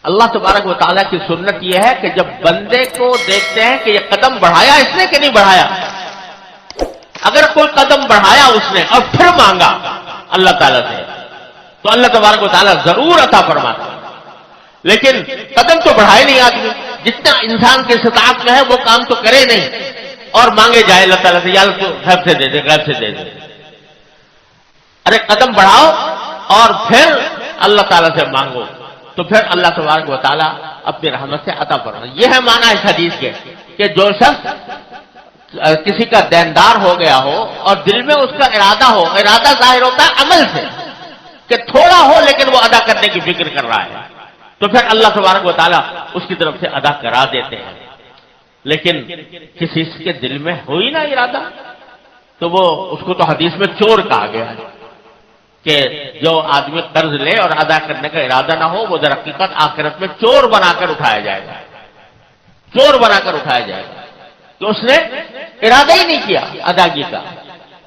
اللہ تبارک و تعالیٰ کی سنت یہ ہے کہ جب بندے کو دیکھتے ہیں کہ یہ قدم بڑھایا اس نے کہ نہیں بڑھایا، اگر کوئی قدم بڑھایا اس نے اور پھر مانگا اللہ تعالیٰ سے تو اللہ تبارک و تعالیٰ ضرور عطا فرماتا ہے. لیکن قدم تو بڑھائے نہیں آدمی، جتنا انسان کے استطاعت میں ہے وہ کام تو کرے نہیں اور مانگے جائے اللہ تعالیٰ سے، یا اللہ تو غیب سے دے دے غیب سے دے دے. ارے قدم بڑھاؤ اور پھر اللہ تعالیٰ سے مانگو تو پھر اللہ تبارک و تعالیٰ اپنی رحمت سے عطا فرمائے. یہ ہے معنی اس حدیث کے کہ جو شخص کسی کا دیندار ہو گیا ہو اور دل میں اس کا ارادہ ہو، ارادہ ظاہر ہوتا ہے عمل سے کہ تھوڑا ہو لیکن وہ ادا کرنے کی فکر کر رہا ہے، تو پھر اللہ تبارک و تعالیٰ اس کی طرف سے ادا کرا دیتے ہیں. لیکن کسی کے دل میں ہو ہی نہ ارادہ تو وہ اس کو تو حدیث میں چور کہا گیا ہے کہ جو آدمی قرض لے اور ادا کرنے کا ارادہ نہ ہو وہ در حقیقت آخرت میں چور بنا کر اٹھایا جائے گا، چور بنا کر اٹھایا جائے گا. تو اس نے ارادہ ہی نہیں کیا ادائیگی کا.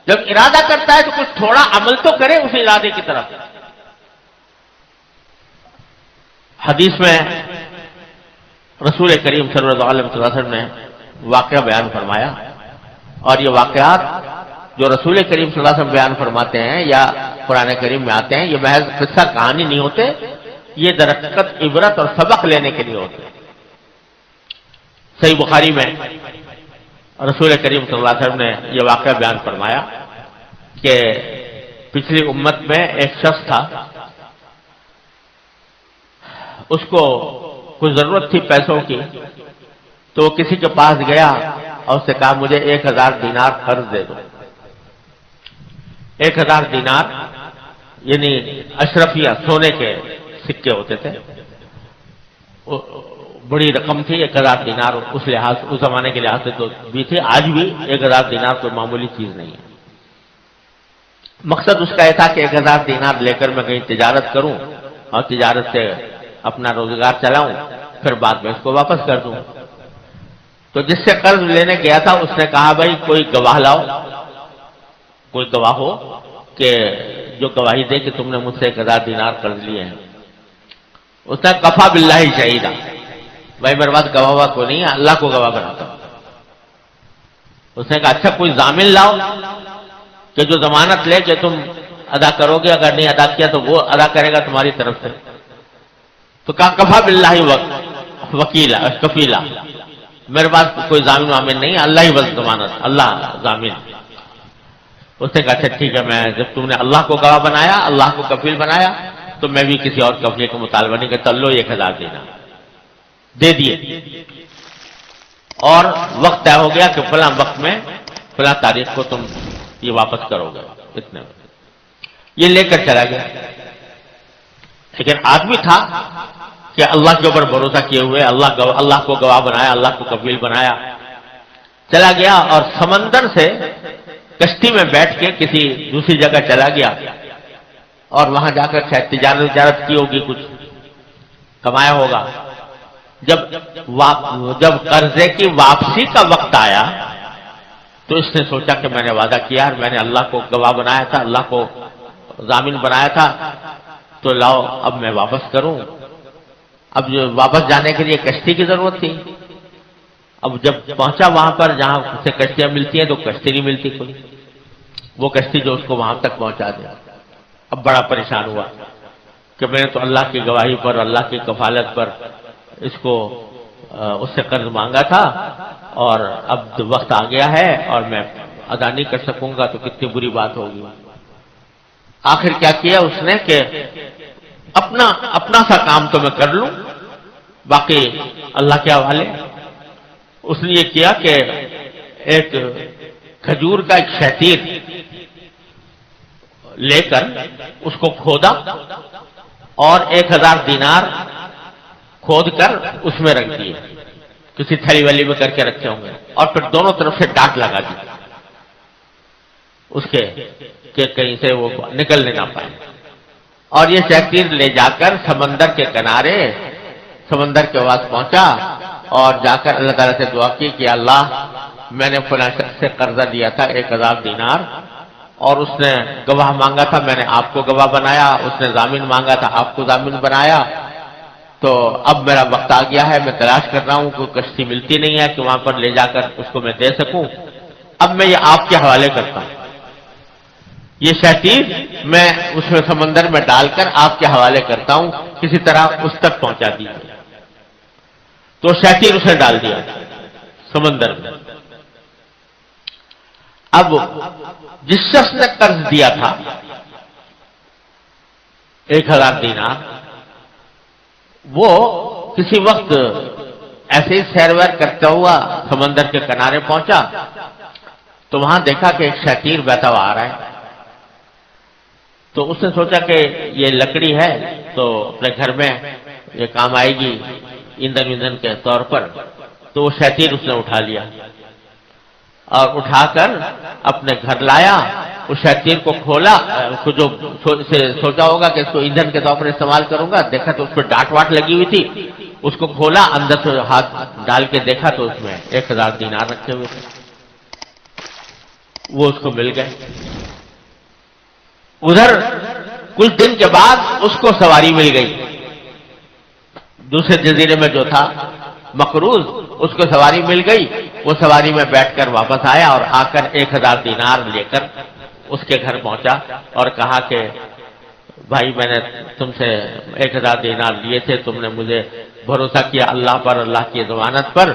جب ارادہ کرتا ہے تو کچھ تھوڑا عمل تو کرے اس ارادے کی طرف. حدیث میں رسول کریم صلی اللہ علیہ وسلم نے واقعہ بیان فرمایا، اور یہ واقعات جو رسول کریم صلی اللہ علیہ وسلم بیان فرماتے ہیں یا قرآن کریم میں آتے ہیں یہ محض قصہ کہانی نہیں ہوتے، یہ در حقیقت عبرت اور سبق لینے کے لیے ہوتے. صحیح بخاری میں رسول کریم صلی اللہ علیہ وسلم نے یہ واقعہ بیان فرمایا کہ پچھلی امت میں ایک شخص تھا، اس کو کچھ ضرورت تھی پیسوں کی، تو وہ کسی کے پاس گیا اور اس سے کہا مجھے 1000 دینار قرض دے دو. 1000 دینار یعنی اشرفیہ سونے کے سکے ہوتے تھے، بڑی رقم تھی. 1000 دینار اس لحاظ اس زمانے کے لحاظ سے تو بھی تھی، آج بھی 1000 دینار کوئی معمولی چیز نہیں ہے. مقصد اس کا یہ تھا کہ 1000 دینار لے کر میں کہیں تجارت کروں اور تجارت سے اپنا روزگار چلاؤں، پھر بعد میں اس کو واپس کر دوں. تو جس سے قرض لینے گیا تھا اس نے کہا بھائی کوئی گواہ لاؤ، کوئی گواہ ہو کہ جو گواہی دے کہ تم نے مجھ سے 1000 دینار قرض لیے ہیں. اس نے کفا باللہ شہیدا، بھائی میرے پاس گواہ کو نہیں ہے، اللہ کو گواہ بناتا ہوں. اس نے کہا اچھا کوئی ضامن لاؤ کہ جو ضمانت لے کہ تم ادا کرو گے، اگر نہیں ادا کیا تو وہ ادا کرے گا تمہاری طرف سے. تو کہا کفا باللہ وکیلا کفیلا، میرے پاس کوئی ضامن وامن نہیں ہے، اللہ ہی بس ضمانت، اللہ ضامن. اس نے کہا اچھا ٹھیک ہے، میں جب تم نے اللہ کو گواہ بنایا، اللہ کو کفیل بنایا، تو میں بھی کسی اور کفیل کا مطالبہ نہیں کرتا. لو 1000 دینا دے دیے، اور وقت طے ہو گیا کہ فلاں وقت میں فلاں تاریخ کو تم یہ واپس کرو گے اتنے. یہ لے کر چلا گیا. لیکن آدمی تھا کہ اللہ کے اوپر بھروسہ کیے ہوئے اللہ کو گواہ بنایا، اللہ کو کفیل بنایا. چلا گیا اور سمندر سے کشتی میں بیٹھ کے کسی دوسری جگہ چلا گیا اور وہاں جا کر شاید تجارت کی ہوگی، کچھ کمایا ہوگا. جب قرضے کی واپسی کا وقت آیا تو اس نے سوچا کہ میں نے وعدہ کیا اور میں نے اللہ کو گواہ بنایا تھا، اللہ کو ضامن بنایا تھا، تو لاؤ اب میں واپس کروں. اب جو واپس جانے کے لیے کشتی کی ضرورت تھی. اب جب پہنچا وہاں پر جہاں سے کشتیاں ملتی ہیں تو کشتی نہیں ملتی کوئی، وہ کشتی جو اس کو وہاں تک پہنچا دے. اب بڑا پریشان ہوا کہ میں نے تو اللہ کی گواہی پر، اللہ کی کفالت پر اس سے قرض مانگا تھا، اور اب وقت آ گیا ہے اور میں ادا نہیں کر سکوں گا تو کتنی بری بات ہوگی. آخر کیا کیا اس نے کہ اپنا سا کام تو میں کر لوں، باقی اللہ کے حوالے. اس نے یہ کیا کہ ایک کھجور کا ایک شتیر لے کر اس کو کھودا اور 1000 دینار کھود کر اس میں رکھ دیے، کسی تھیلی والی میں کر کے رکھے ہوں گے، اور پھر دونوں طرف سے ڈانٹ لگا دی اس کے کہ کہیں سے وہ نکلنے نہ پائے. اور یہ شتیر لے جا کر سمندر کے کنارے سمندر کے پاس پہنچا اور جا کر اللہ تعالیٰ سے دعا کی کہ اللہ میں نے فلاں شخص سے قرضہ دیا تھا 1000 دینار، اور اس نے گواہ مانگا تھا، میں نے آپ کو گواہ بنایا، اس نے ضامن مانگا تھا، آپ کو ضامن بنایا، تو اب میرا وقت آ گیا ہے، میں تلاش کر رہا ہوں، کوئی کشتی ملتی نہیں ہے کہ وہاں پر لے جا کر اس کو میں دے سکوں، اب میں یہ آپ کے حوالے کرتا ہوں، یہ شہتیر میں اس میں سمندر میں ڈال کر آپ کے حوالے کرتا ہوں، کسی طرح اس تک پہنچا دیجیے۔ تو شہتیر اسے ڈال دیا سمندر میں۔ اب جس شخص نے قرض دیا تھا 1000 دینار، وہ کسی وقت ایسے ہی سیر ویر کرتا ہوا سمندر کے کنارے پہنچا تو وہاں دیکھا کہ ایک شہتیر بہتا ہوا آ رہا ہے، تو اس نے سوچا کہ یہ لکڑی ہے تو اپنے گھر میں یہ کام آئے گی ایندھن کے طور پر، تو وہ شہتیر اس نے اٹھا لیا اور اٹھا کر اپنے گھر لایا۔ اس شہتیر کو کھولا، اس کو جو سوچا ہوگا کہ اس کو ایندھن کے طور پر استعمال کروں گا، دیکھا تو اس پہ ڈانٹ واٹ لگی ہوئی تھی، اس کو کھولا، اندر سے ہاتھ ڈال کے دیکھا تو اس میں 1000 دینار رکھے ہوئے تھے، وہ اس کو مل گئے۔ ادھر کچھ دن کے بعد اس کو سواری مل گئی، دوسرے جزیرے میں جو تھا مقروض، اس کو سواری مل گئی، وہ سواری میں بیٹھ کر واپس آیا اور آ کر 1000 دینار لے کر اس کے گھر پہنچا اور کہا کہ بھائی میں نے تم سے 1000 دینار لیے تھے، تم نے مجھے بھروسہ کیا اللہ پر، اللہ کی ضمانت پر،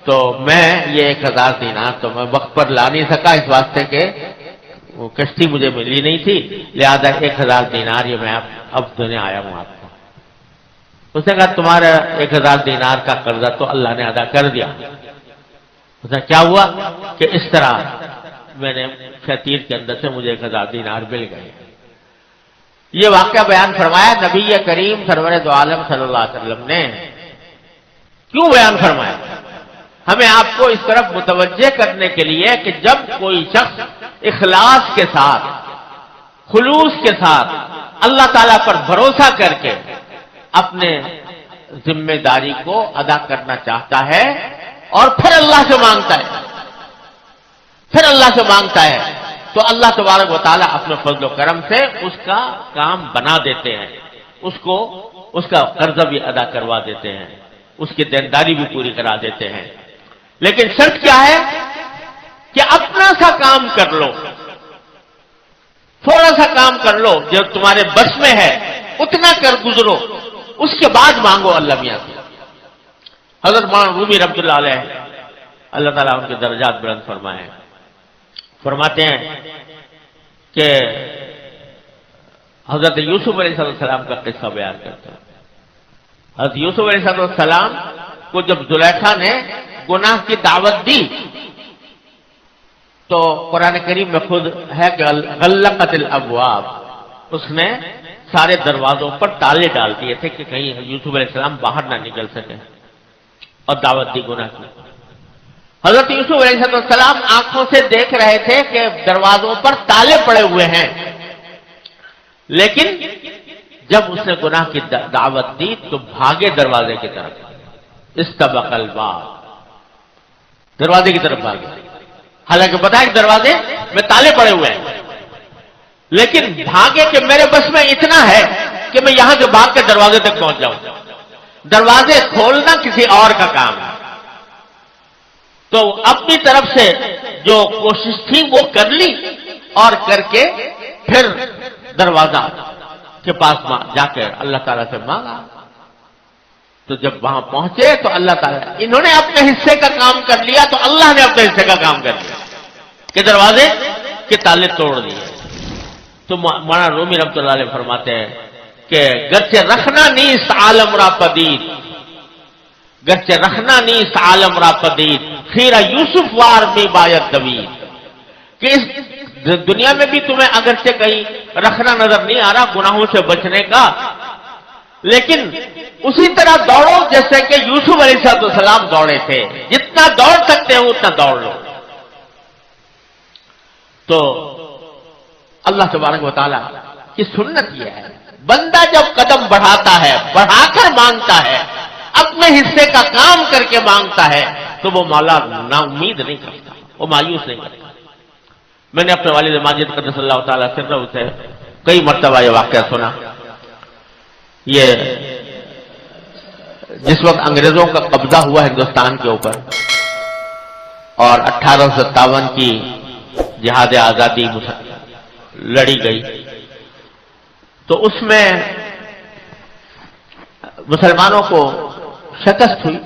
تو میں یہ 1000 دینار تو میں وقت پر لا نہیں سکا، اس واسطے کہ وہ کشتی مجھے ملی نہیں تھی، لہذا 1000 دینار یہ میں اب دینے آیا ہوں آپ کو۔ اس نے کہا تمہارا 1000 دینار کا قرضہ تو اللہ نے ادا کر دیا۔ اس نے کیا ہوا کہ اس طرح میں نے شہتیر کے اندر سے مجھے 1000 دینار مل گئے۔ یہ واقعہ بیان فرمایا نبی کریم سرور دو عالم صلی اللہ علیہ وسلم نے۔ کیوں بیان فرمایا؟ ہمیں آپ کو اس طرف متوجہ کرنے کے لیے کہ جب کوئی شخص اخلاص کے ساتھ، خلوص کے ساتھ اللہ تعالیٰ پر بھروسہ کر کے اپنے ذمہ داری کو ادا کرنا چاہتا ہے اور پھر اللہ سے مانگتا ہے، تو اللہ تبارک و تعالیٰ اپنے فضل و کرم سے اس کا کام بنا دیتے ہیں، اس کا قرضہ بھی ادا کروا دیتے ہیں، اس کی دینداری بھی پوری کرا دیتے ہیں۔ لیکن شرط کیا ہے کہ اپنا سا کام کر لو، تھوڑا سا کام کر لو جو تمہارے بس میں ہے، اتنا کر گزرو، اس کے بعد مانگو اللہ میاں سے۔ حضرت مولانا رومی رحمۃ اللہ علیہ، اللہ تعالیٰ ان کے درجات بلند فرمائے، فرماتے ہیں کہ حضرت یوسف علیہ السلام کا قصہ بیان کرتے ہیں۔ حضرت یوسف علیہ السلام کو جب زلیخا نے گناہ کی دعوت دی تو قرآن کریم میں خود ہے کہ غلقت الابواب، اس نے سارے دروازوں پر تالے ڈال دیے تھے کہ کہیں یوسف علیہ السلام باہر نہ نکل سکے، اور دعوت دی گناہ کی۔ حضرت یوسف علیہ السلام آنکھوں سے دیکھ رہے تھے کہ دروازوں پر تالے پڑے ہوئے ہیں، لیکن جب اس نے گناہ کی دعوت دی تو بھاگے دروازے کی طرف، استبق الباب، دروازے کی طرف بھاگے، حالانکہ پتا ہے کہ دروازے میں تالے پڑے ہوئے ہیں، لیکن بھاگے کہ میرے بس میں اتنا ہے کہ میں یہاں سے بھاگ کے دروازے تک پہنچ جاؤں۔ دروازے کھولنا کسی اور کا کام ہے، تو اپنی طرف سے جو کوشش تھی وہ کر لی، اور کر کے پھر دروازہ کے پاس جا کے اللہ تعالیٰ سے مانگا۔ تو جب وہاں پہنچے تو اللہ تعالیٰ، انہوں نے اپنے حصے کا کام کر لیا تو اللہ نے اپنے حصے کا کام کر لیا کہ دروازے کے تالے توڑ دیے۔ تو مولانا رومی رحمۃ اللہ علیہ فرماتے ہیں کہ گرچہ رکھنا نیست عالم را پدید، گرچہ رکھنا نیست عالم را پدید، خیرہ یوسف وار میں باید دوید، کہ اس دنیا میں بھی تمہیں اگرچہ کہیں رکھنا نظر نہیں آ رہا گناہوں سے بچنے کا، لیکن اسی طرح دوڑو جیسے کہ یوسف علیہ السلام دوڑے تھے، جتنا دوڑ سکتے ہو اتنا دوڑ لو۔ تو اللہ تبارک و تعالیٰ کی سنت یہ ہے، بندہ جب قدم بڑھاتا ہے، بڑھا کر مانگتا ہے، اپنے حصے کا کام کر کے مانگتا ہے، تو وہ مولا نا امید نہیں کرتا، وہ مایوس نہیں کرتا۔ میں نے اپنے والد ماجد قدس اللہ تعالیٰ سرہ سے کئی مرتبہ یہ واقعہ سنا۔ یہ جس وقت انگریزوں کا قبضہ ہوا ہندوستان کے اوپر اور 1857 کی جہاد آزادی لڑی گئی، تو اس میں مسلمانوں کو شکست ہوئی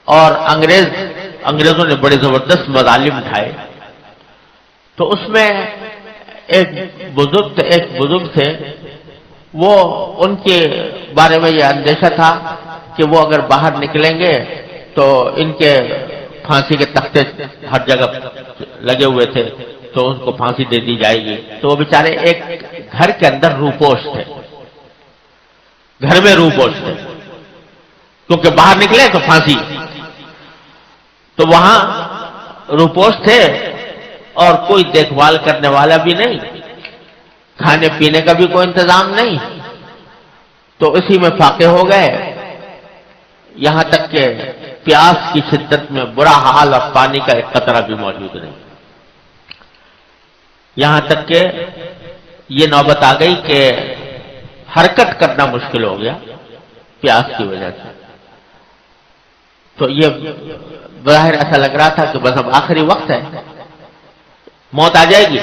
اور انگریزوں نے بڑے زبردست مظالم اٹھائے. تو اس میں ایک بزرگ تھے، وہ ان کے بارے میں یہ اندیشہ تھا کہ وہ اگر باہر نکلیں گے تو ان کے پھانسی کے تختے ہر جگہ لگے ہوئے تھے، تو ان کو پھانسی دے دی جائے گی. تو وہ بیچارے ایک گھر کے اندر روپوش تھے، گھر میں روپوش تھے، کیونکہ باہر نکلے تو پھانسی. تو وہاں روپوش تھے اور کوئی دیکھ بھال کرنے والا بھی نہیں، کھانے پینے کا بھی کوئی انتظام نہیں. تو اسی میں فاقے ہو گئے، یہاں تک کہ پیاس کی شدت میں برا حال اور پانی کا ایک قطرہ بھی موجود نہیں. یہاں تک کہ یہ نوبت آ گئی کہ حرکت کرنا مشکل ہو گیا پیاس کی وجہ سے. تو یہ بظاہر ایسا لگ رہا تھا کہ بس اب آخری وقت ہے، موت آ جائے گی.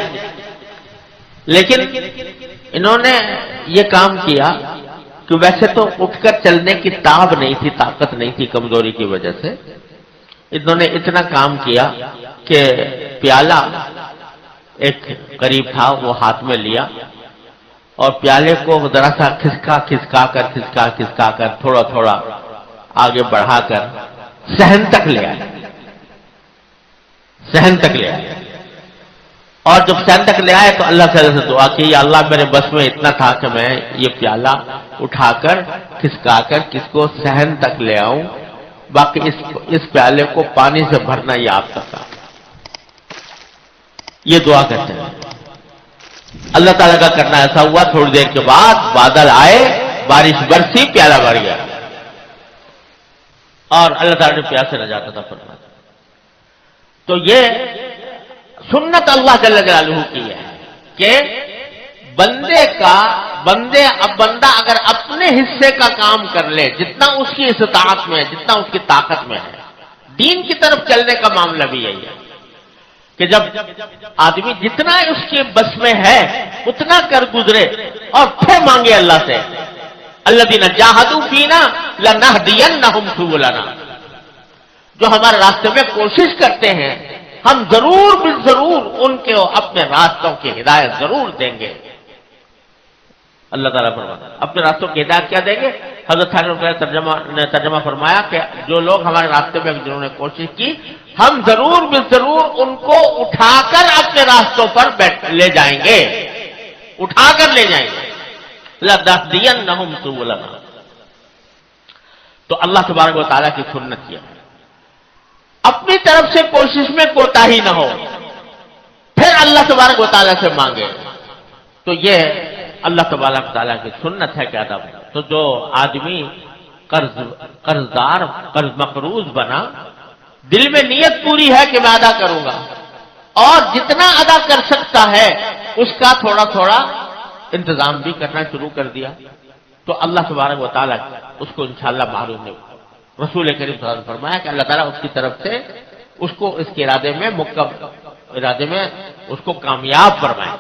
لیکن انہوں نے یہ کام کیا کہ ویسے تو اٹھ کر چلنے کی تاب نہیں تھی، طاقت نہیں تھی کمزوری کی وجہ سے. انہوں نے اتنا کام کیا کہ پیالہ ایک قریب تھا وہ ہاتھ میں لیا اور پیالے کو ذرا سا کھسکا کر تھوڑا تھوڑا آگے بڑھا کر صحن تک لے آئے. اور جب صحن تک لے آئے تو اللہ تعالی سے دعا کی، یا اللہ میرے بس میں اتنا تھا کہ میں یہ پیالہ اٹھا کر کھسکا کر کس کو صحن تک لے آؤں، باقی اس پیالے کو پانی سے بھرنا یہ آپ کا کام. یہ دعا کرتے ہیں. اللہ تعالیٰ کا کرنا ایسا ہوا، تھوڑی دیر کے بعد بادل آئے، بارش برسی، پیالہ بھر گیا اور اللہ تعالیٰ نے پیاس سے نجات عطا فرمایا. تو یہ سنت اللہ جل جلالہ کی ہے کہ بندہ اگر اپنے حصے کا کام کر لے، جتنا اس کی استطاعت میں ہے، جتنا اس کی طاقت میں ہے. دین کی طرف چلنے کا معاملہ بھی یہی ہے کہ جب آدمی جتنا اس کے بس میں ہے اتنا کر گزرے اور پھر مانگے اللہ سے. الذین جاہدوا فینا لنہدینہم سبلنا، جو ہمارے راستے میں کوشش کرتے ہیں ہم ضرور ان کے اپنے راستوں کی ہدایت ضرور دیں گے. اللہ تعالیٰ فرماتا ہے اپنے راستوں کی ہدایت کیا دیں گے. حضرت نے ترجمہ فرمایا کہ جو لوگ ہمارے راستے میں جنہوں نے کوشش کی، ہم ضرور ان کو اٹھا کر اپنے راستوں پر لے جائیں گے، اٹھا کر لے جائیں گے. لَنَهْدِيَنَّهُمْ سُبُلَنَا. تو اللہ تبارک و تعالیٰ کی سنت یہ ہے، اپنی طرف سے کوشش میں کوتاہی نہ ہو، پھر اللہ تبارک و تعالیٰ سے مانگے. تو یہ اللہ تبارک و تعالیٰ کی سنت ہے کہ ادب. تو جو آدمی قرض مقروض بنا، دل میں نیت پوری ہے کہ میں ادا کروں گا اور جتنا ادا کر سکتا ہے اس کا تھوڑا تھوڑا انتظام بھی کرنا شروع کر دیا، تو اللہ تبارک و تعالیٰ اس کو انشاءاللہ معروف نہیں. رسول کریم صلی اللہ علیہ وسلم فرمایا کہ اللہ تعالیٰ اس کی طرف سے اس کو اس کے ارادے میں اس کو کامیاب فرمائے.